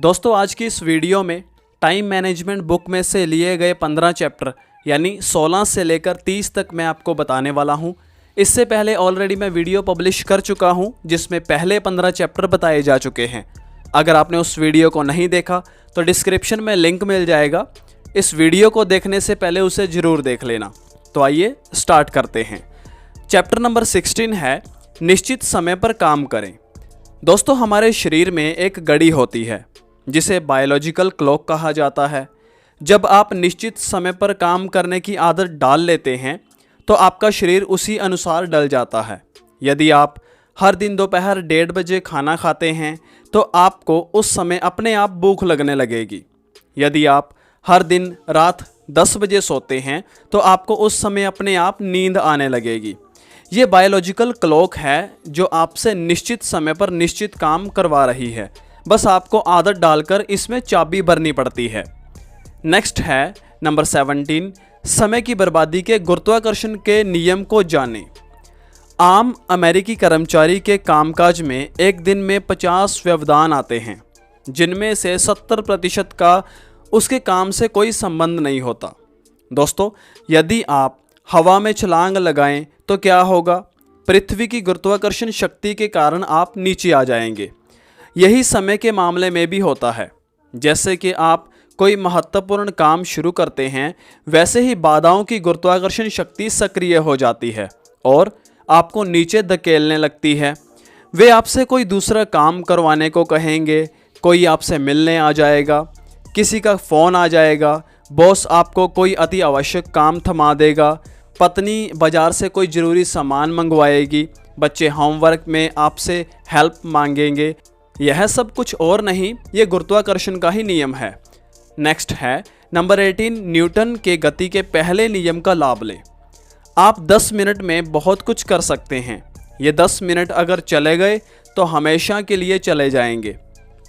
दोस्तों आज की इस वीडियो में टाइम मैनेजमेंट बुक में से लिए गए 15 चैप्टर यानी 16 से लेकर 30 तक मैं आपको बताने वाला हूं। इससे पहले ऑलरेडी मैं वीडियो पब्लिश कर चुका हूं जिसमें पहले 15 चैप्टर बताए जा चुके हैं। अगर आपने उस वीडियो को नहीं देखा तो डिस्क्रिप्शन में लिंक मिल जाएगा। इस वीडियो को देखने से पहले उसे ज़रूर देख लेना। तो आइए स्टार्ट करते हैं। चैप्टर नंबर 16 है निश्चित समय पर काम करें। दोस्तों हमारे शरीर में एक घड़ी होती है जिसे बायोलॉजिकल क्लॉक कहा जाता है। जब आप निश्चित समय पर काम करने की आदत डाल लेते हैं तो आपका शरीर उसी अनुसार ढल जाता है। यदि आप हर दिन दोपहर 1:30 बजे खाना खाते हैं तो आपको उस समय अपने आप भूख लगने लगेगी। यदि आप हर दिन रात 10 बजे सोते हैं तो आपको उस समय अपने आप नींद आने लगेगी। ये बायोलॉजिकल क्लॉक है जो आपसे निश्चित समय पर निश्चित काम करवा रही है। बस आपको आदत डालकर इसमें चाबी भरनी पड़ती है। नेक्स्ट है नंबर 17 समय की बर्बादी के गुरुत्वाकर्षण के नियम को जानें। आम अमेरिकी कर्मचारी के कामकाज में एक दिन में 50 व्यवधान आते हैं जिनमें से 70% का उसके काम से कोई संबंध नहीं होता। दोस्तों यदि आप हवा में छलांग लगाएं तो क्या होगा? पृथ्वी की गुरुत्वाकर्षण शक्ति के कारण आप नीचे आ जाएंगे। यही समय के मामले में भी होता है। जैसे कि आप कोई महत्वपूर्ण काम शुरू करते हैं वैसे ही बाधाओं की गुरुत्वाकर्षण शक्ति सक्रिय हो जाती है और आपको नीचे धकेलने लगती है। वे आपसे कोई दूसरा काम करवाने को कहेंगे, कोई आपसे मिलने आ जाएगा, किसी का फ़ोन आ जाएगा, बॉस आपको कोई अति आवश्यक काम थमा देगा, पत्नी बाज़ार से कोई ज़रूरी सामान मंगवाएगी, बच्चे होमवर्क में आपसे हेल्प मांगेंगे। यह सब कुछ और नहीं, ये गुरुत्वाकर्षण का ही नियम है। नेक्स्ट है नंबर 18 न्यूटन के गति के पहले नियम का लाभ लें। आप 10 मिनट में बहुत कुछ कर सकते हैं। ये 10 मिनट अगर चले गए तो हमेशा के लिए चले जाएंगे।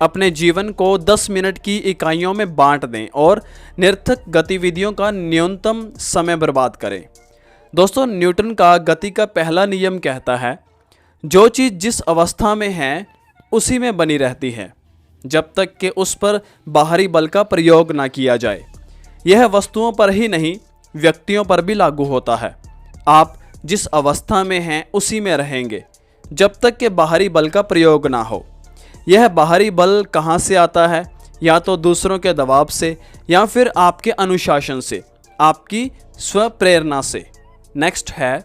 अपने जीवन को 10 मिनट की इकाइयों में बांट दें और निरर्थक गतिविधियों का न्यूनतम समय बर्बाद करें। दोस्तों न्यूटन का गति का पहला नियम कहता है जो चीज़ जिस अवस्था में है उसी में बनी रहती है जब तक कि उस पर बाहरी बल का प्रयोग ना किया जाए। यह वस्तुओं पर ही नहीं व्यक्तियों पर भी लागू होता है। आप जिस अवस्था में हैं उसी में रहेंगे जब तक कि बाहरी बल का प्रयोग ना हो। यह बाहरी बल कहाँ से आता है? या तो दूसरों के दबाव से या फिर आपके अनुशासन से, आपकी स्वप्रेरणा से। नेक्स्ट है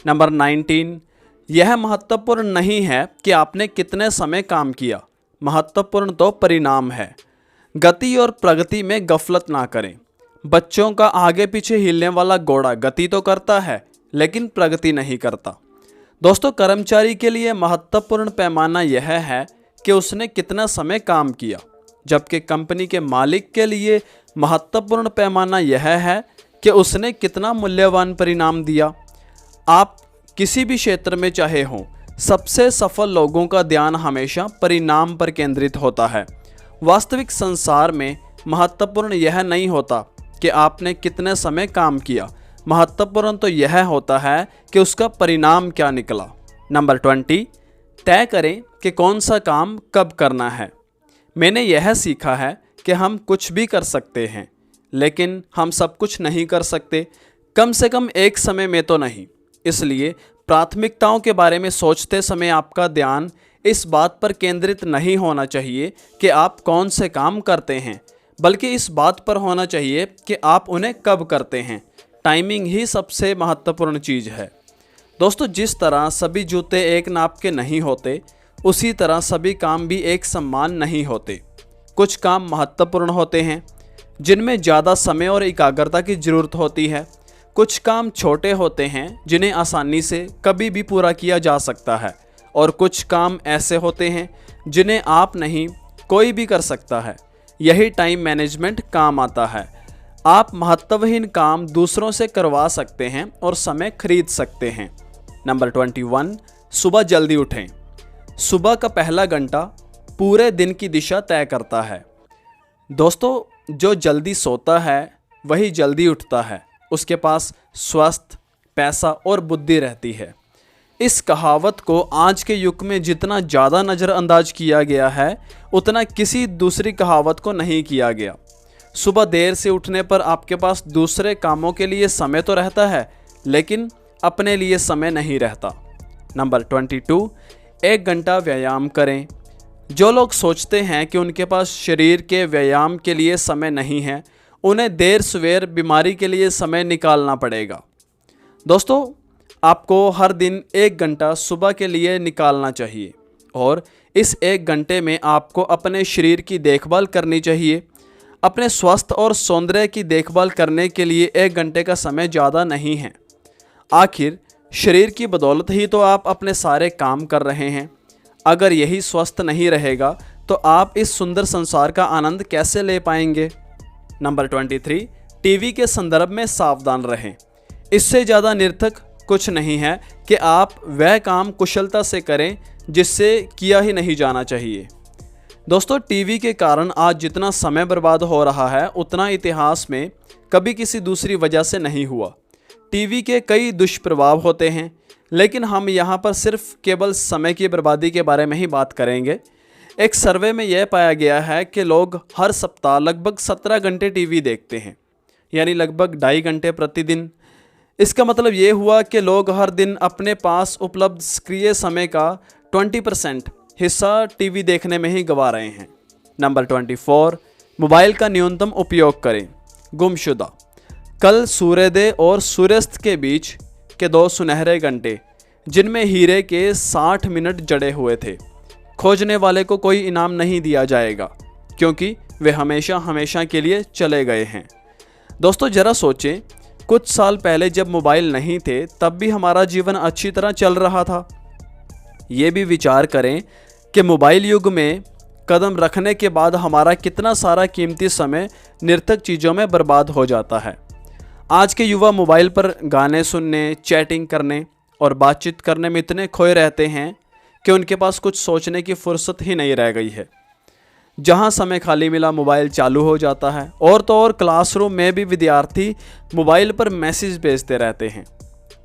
नंबर 19 यह महत्वपूर्ण नहीं है कि आपने कितने समय काम किया, महत्वपूर्ण तो परिणाम है। गति और प्रगति में गफलत ना करें। बच्चों का आगे पीछे हिलने वाला घोड़ा गति तो करता है लेकिन प्रगति नहीं करता। दोस्तों कर्मचारी के लिए महत्वपूर्ण पैमाना यह है कि उसने कितना समय काम किया, जबकि कंपनी के मालिक के लिए महत्वपूर्ण पैमाना यह है कि उसने कितना मूल्यवान परिणाम दिया। आप किसी भी क्षेत्र में चाहे हों, सबसे सफल लोगों का ध्यान हमेशा परिणाम पर केंद्रित होता है। वास्तविक संसार में महत्वपूर्ण यह नहीं होता कि आपने कितने समय काम किया, महत्वपूर्ण तो यह होता है कि उसका परिणाम क्या निकला। नंबर 20 तय करें कि कौन सा काम कब करना है। मैंने यह सीखा है कि हम कुछ भी कर सकते हैं लेकिन हम सब कुछ नहीं कर सकते, कम से कम एक समय में तो नहीं। इसलिए प्राथमिकताओं के बारे में सोचते समय आपका ध्यान इस बात पर केंद्रित नहीं होना चाहिए कि आप कौन से काम करते हैं, बल्कि इस बात पर होना चाहिए कि आप उन्हें कब करते हैं। टाइमिंग ही सबसे महत्वपूर्ण चीज़ है। दोस्तों जिस तरह सभी जूते एक नाप के नहीं होते उसी तरह सभी काम भी एक समान नहीं होते। कुछ काम महत्वपूर्ण होते हैं जिनमें ज़्यादा समय और एकाग्रता की ज़रूरत होती है। कुछ काम छोटे होते हैं जिन्हें आसानी से कभी भी पूरा किया जा सकता है और कुछ काम ऐसे होते हैं जिन्हें आप नहीं कोई भी कर सकता है। यही टाइम मैनेजमेंट काम आता है। आप महत्वहीन काम दूसरों से करवा सकते हैं और समय खरीद सकते हैं। नंबर 21 सुबह जल्दी उठें। सुबह का पहला घंटा पूरे दिन की दिशा तय करता है। दोस्तों जो जल्दी सोता है वही जल्दी उठता है। उसके पास स्वस्थ, पैसा और बुद्धि रहती है। इस कहावत को आज के युग में जितना ज़्यादा नज़रअंदाज किया गया है उतना किसी दूसरी कहावत को नहीं किया गया। सुबह देर से उठने पर आपके पास दूसरे कामों के लिए समय तो रहता है, लेकिन अपने लिए समय नहीं रहता। नंबर 22, 1 घंटा व्यायाम करें। जो लोग सोचते हैं कि उनके पास शरीर के व्यायाम के लिए समय नहीं है, उन्हें देर सवेर बीमारी के लिए समय निकालना पड़ेगा। दोस्तों, आपको हर दिन 1 घंटा सुबह के लिए निकालना चाहिए और इस 1 घंटे में आपको अपने शरीर की देखभाल करनी चाहिए। अपने स्वास्थ्य और सौंदर्य की देखभाल करने के लिए 1 घंटे का समय ज़्यादा नहीं है। आखिर शरीर की बदौलत ही तो आप अपने सारे काम कर रहे हैं। अगर यही स्वस्थ नहीं रहेगा तो आप इस सुंदर संसार का आनंद कैसे ले पाएंगे। नंबर 23, टीवी के संदर्भ में सावधान रहें। इससे ज़्यादा निरर्थक कुछ नहीं है कि आप वह काम कुशलता से करें जिससे किया ही नहीं जाना चाहिए। दोस्तों, टीवी के कारण आज जितना समय बर्बाद हो रहा है उतना इतिहास में कभी किसी दूसरी वजह से नहीं हुआ। टीवी के कई दुष्प्रभाव होते हैं, लेकिन हम यहाँ पर सिर्फ केवल समय की बर्बादी के बारे में ही बात करेंगे। एक सर्वे में यह पाया गया है कि लोग हर सप्ताह लगभग 17 घंटे टीवी देखते हैं, यानी लगभग 2.5 घंटे प्रतिदिन। इसका मतलब ये हुआ कि लोग हर दिन अपने पास उपलब्ध सक्रिय समय का 20% हिस्सा टीवी देखने में ही गंवा रहे हैं। नंबर 24, मोबाइल का न्यूनतम उपयोग करें। गुमशुदा। कल सूर्योदय और सूर्यास्त के बीच के 2 सुनहरे घंटे, जिनमें हीरे के 60 मिनट जड़े हुए थे, खोजने वाले को कोई इनाम नहीं दिया जाएगा क्योंकि वे हमेशा हमेशा के लिए चले गए हैं। दोस्तों, ज़रा सोचें, कुछ साल पहले जब मोबाइल नहीं थे तब भी हमारा जीवन अच्छी तरह चल रहा था। ये भी विचार करें कि मोबाइल युग में कदम रखने के बाद हमारा कितना सारा कीमती समय निरर्थक चीज़ों में बर्बाद हो जाता है। आज के युवा मोबाइल पर गाने सुनने, चैटिंग करने और बातचीत करने में इतने खोए रहते हैं कि उनके पास कुछ सोचने की फुर्सत ही नहीं रह गई है। जहाँ समय खाली मिला मोबाइल चालू हो जाता है। और तो और क्लासरूम में भी विद्यार्थी मोबाइल पर मैसेज भेजते रहते हैं।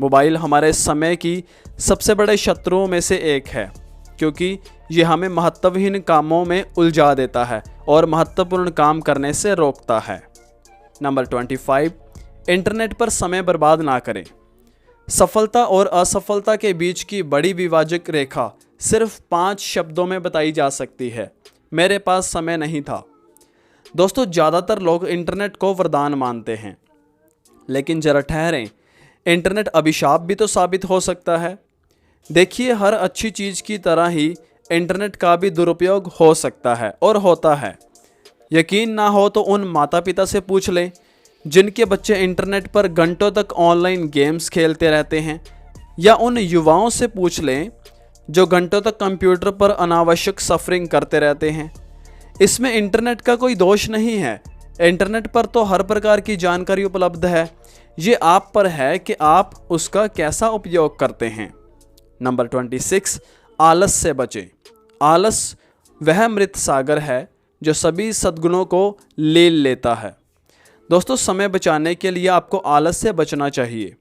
मोबाइल हमारे समय की सबसे बड़े शत्रुओं में से एक है, क्योंकि ये हमें महत्वहीन कामों में उलझा देता है और महत्वपूर्ण काम करने से रोकता है। नंबर 25, इंटरनेट पर समय बर्बाद ना करें। सफलता और असफलता के बीच की बड़ी विभाजक रेखा सिर्फ 5 शब्दों में बताई जा सकती है, मेरे पास समय नहीं था। दोस्तों, ज़्यादातर लोग इंटरनेट को वरदान मानते हैं, लेकिन जरा ठहरें, इंटरनेट अभिशाप भी तो साबित हो सकता है। देखिए, हर अच्छी चीज़ की तरह ही इंटरनेट का भी दुरुपयोग हो सकता है और होता है। यकीन ना हो तो उन माता पिता से पूछ लें जिनके बच्चे इंटरनेट पर घंटों तक ऑनलाइन गेम्स खेलते रहते हैं, या उन युवाओं से पूछ लें जो घंटों तक कंप्यूटर पर अनावश्यक सफरिंग करते रहते हैं। इसमें इंटरनेट का कोई दोष नहीं है। इंटरनेट पर तो हर प्रकार की जानकारी उपलब्ध है। ये आप पर है कि आप उसका कैसा उपयोग करते हैं। नंबर 26, आलस से बचें। आलस वह मृत सागर है जो सभी सद्गुणों को ले लेता है। दोस्तों, समय बचाने के लिए आपको आलस से बचना चाहिए।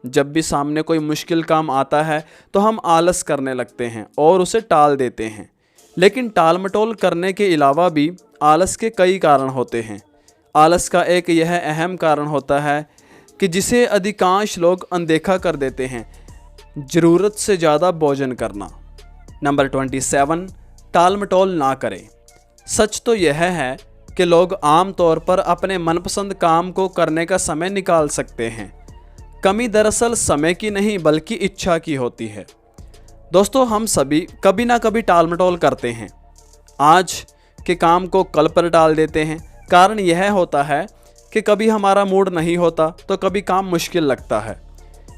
जब भी सामने कोई मुश्किल काम आता है तो हम आलस करने लगते हैं और उसे टाल देते हैं। लेकिन टाल मटोल करने के अलावा भी आलस के कई कारण होते हैं। आलस का एक यह अहम कारण होता है कि जिसे अधिकांश लोग अनदेखा कर देते हैं, ज़रूरत से ज़्यादा भोजन करना। नंबर 27, टाल मटोल ना करें। सच तो यह है कि लोग आम तौर पर अपने मनपसंद काम को करने का समय निकाल सकते हैं। कमी दरअसल समय की नहीं बल्कि इच्छा की होती है। दोस्तों, हम सभी कभी ना कभी टाल मटोल करते हैं। आज के काम को कल पर टाल देते हैं। कारण यह होता है कि कभी हमारा मूड नहीं होता तो कभी काम मुश्किल लगता है।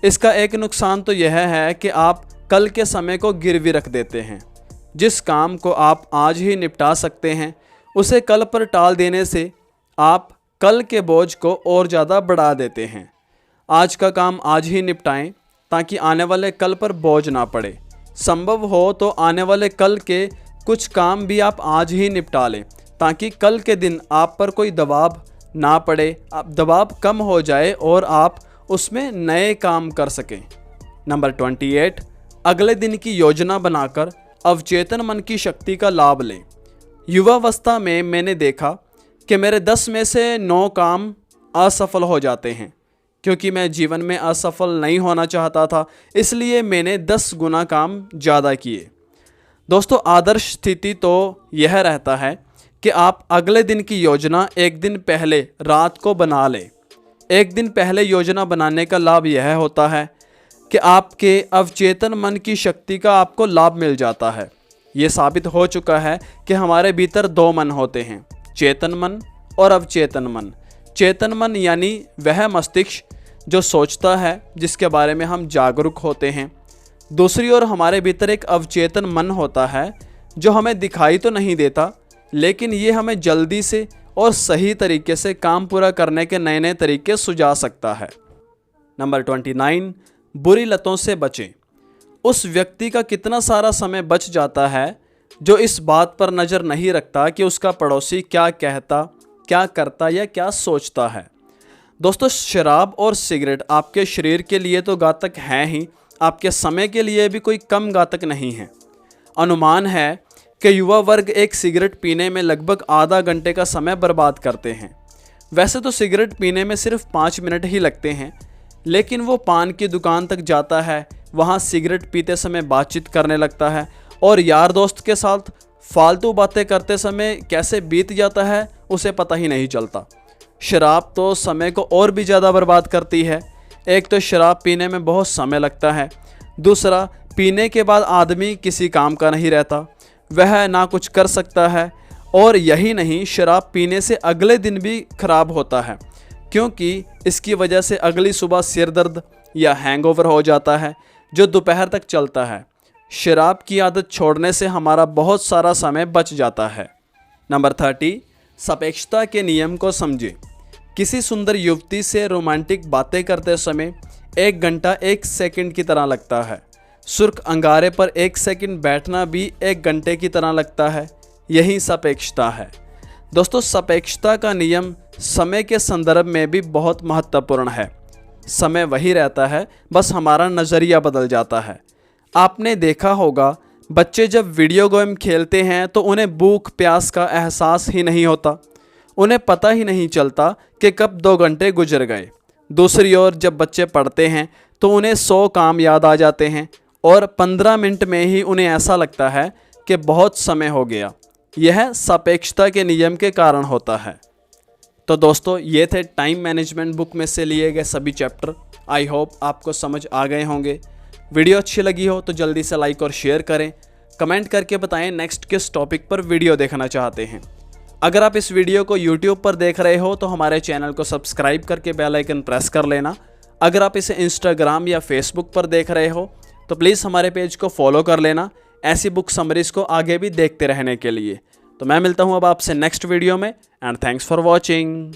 इसका एक नुकसान तो यह है कि आप कल के समय को गिरवी रख देते हैं। जिस काम को आप आज ही निपटा सकते हैं उसे कल पर टाल देने से आप कल के बोझ को और ज़्यादा बढ़ा देते हैं। आज का काम आज ही निपटाएं ताकि आने वाले कल पर बोझ ना पड़े। संभव हो तो आने वाले कल के कुछ काम भी आप आज ही निपटा लें ताकि कल के दिन आप पर कोई दबाव ना पड़े, आप दबाव कम हो जाए और आप उसमें नए काम कर सकें। नंबर 28, अगले दिन की योजना बनाकर अवचेतन मन की शक्ति का लाभ लें। युवावस्था में मैंने देखा कि मेरे 10 में से 9 काम असफल हो जाते हैं। क्योंकि मैं जीवन में असफल नहीं होना चाहता था, इसलिए मैंने 10 गुना काम ज़्यादा किए। दोस्तों, आदर्श स्थिति तो यह रहता है कि आप अगले दिन की योजना एक दिन पहले रात को बना लें। एक दिन पहले योजना बनाने का लाभ यह होता है कि आपके अवचेतन मन की शक्ति का आपको लाभ मिल जाता है। ये साबित हो चुका है कि हमारे भीतर 2 मन होते हैं, चेतन मन और अवचेतन मन। चेतन मन यानी वह मस्तिष्क जो सोचता है, जिसके बारे में हम जागरूक होते हैं। दूसरी ओर हमारे भीतर एक अवचेतन मन होता है जो हमें दिखाई तो नहीं देता, लेकिन ये हमें जल्दी से और सही तरीके से काम पूरा करने के नए नए तरीके सुझा सकता है। नंबर 29, बुरी लतों से बचें। उस व्यक्ति का कितना सारा समय बच जाता है जो इस बात पर नज़र नहीं रखता कि उसका पड़ोसी क्या कहता, क्या करता या क्या सोचता है। दोस्तों, शराब और सिगरेट आपके शरीर के लिए तो घातक हैं ही, आपके समय के लिए भी कोई कम घातक नहीं है। अनुमान है कि युवा वर्ग एक सिगरेट पीने में लगभग आधा घंटे का समय बर्बाद करते हैं। वैसे तो सिगरेट पीने में सिर्फ 5 मिनट ही लगते हैं, लेकिन वो पान की दुकान तक जाता है, वहाँ सिगरेट पीते समय बातचीत करने लगता है और यार दोस्त के साथ फालतू बातें करते समय कैसे बीत जाता है उसे पता ही नहीं चलता। शराब तो समय को और भी ज़्यादा बर्बाद करती है। एक तो शराब पीने में बहुत समय लगता है, दूसरा पीने के बाद आदमी किसी काम का नहीं रहता, वह ना कुछ कर सकता है। और यही नहीं, शराब पीने से अगले दिन भी खराब होता है, क्योंकि इसकी वजह से अगली सुबह सिर दर्द या हैंगओवर हो जाता है जो दोपहर तक चलता है। शराब की आदत छोड़ने से हमारा बहुत सारा समय बच जाता है। नंबर 30, सापेक्षता के नियम को समझें। किसी सुंदर युवती से रोमांटिक बातें करते समय 1 घंटा 1 सेकंड की तरह लगता है। सुर्ख अंगारे पर 1 सेकंड बैठना भी 1 घंटे की तरह लगता है। यही सापेक्षता है। दोस्तों, सापेक्षता का नियम समय के संदर्भ में भी बहुत महत्वपूर्ण है। समय वही रहता है, बस हमारा नज़रिया बदल जाता है। आपने देखा होगा, बच्चे जब वीडियो गेम खेलते हैं तो उन्हें भूख प्यास का एहसास ही नहीं होता। उन्हें पता ही नहीं चलता कि कब 2 घंटे गुजर गए। दूसरी ओर जब बच्चे पढ़ते हैं तो उन्हें 100 काम याद आ जाते हैं और 15 मिनट में ही उन्हें ऐसा लगता है कि बहुत समय हो गया। यह सापेक्षता के नियम के कारण होता है। तो दोस्तों, ये थे टाइम मैनेजमेंट बुक में से लिए गए सभी चैप्टर। आई होप आपको समझ आ गए होंगे। वीडियो अच्छी लगी हो तो जल्दी से लाइक और शेयर करें। कमेंट करके बताएं नेक्स्ट किस टॉपिक पर वीडियो देखना चाहते हैं। अगर आप इस वीडियो को YouTube पर देख रहे हो तो हमारे चैनल को सब्सक्राइब करके बेल आइकन प्रेस कर लेना। अगर आप इसे Instagram या Facebook पर देख रहे हो तो प्लीज़ हमारे पेज को फॉलो कर लेना, ऐसी बुक समरीज़ को आगे भी देखते रहने के लिए। तो मैं मिलता हूँ अब आपसे नेक्स्ट वीडियो में, एंड थैंक्स फॉर वॉचिंग।